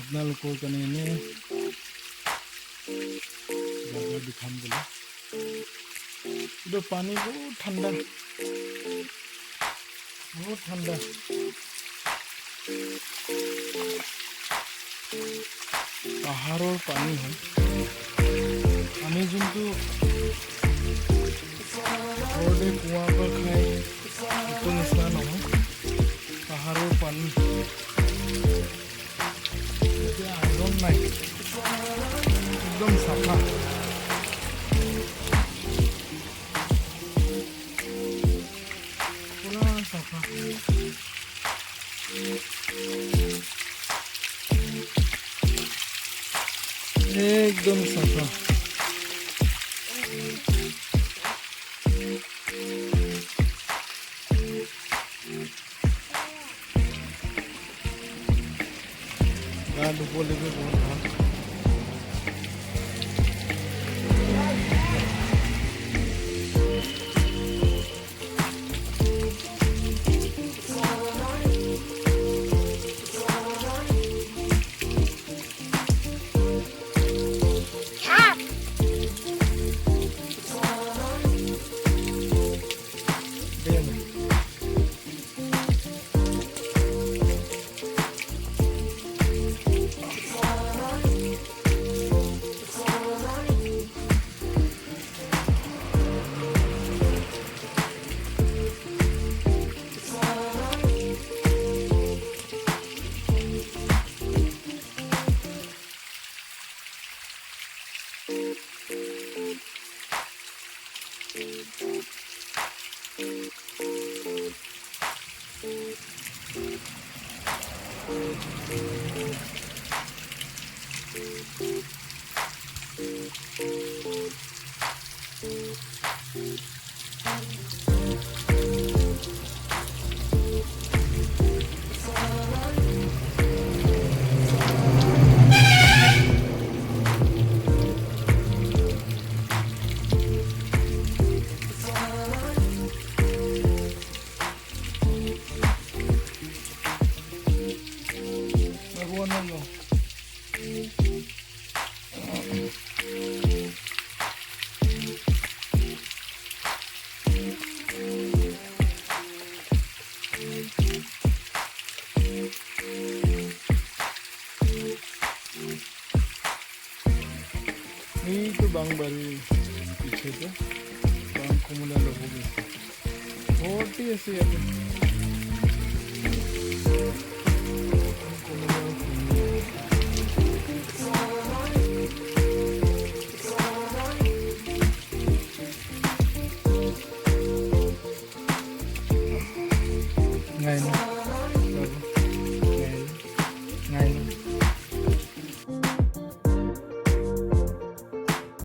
আপোনালোকৰ কাৰণে এনেই জাগা দেখাম বুলি। কিন্তু পানী বহুত ঠাণ্ডা, বহুত ঠাণ্ডা। পাহাৰৰ পানী হয়। আমি যোনটো ঘৰতে কুঁৱাৰ পৰা খাই সেইটো নিচিনা নহয়, পাহাৰৰ পানী। এতিয়া আইৰণ নাই, একদম চাফা। পুৰা চাফা। একদম চাফা। গা ধুবলৈকে বহুত ভাল। Itu bang baru पीछे से bang कमुला लोगों में बहुत ही ऐसे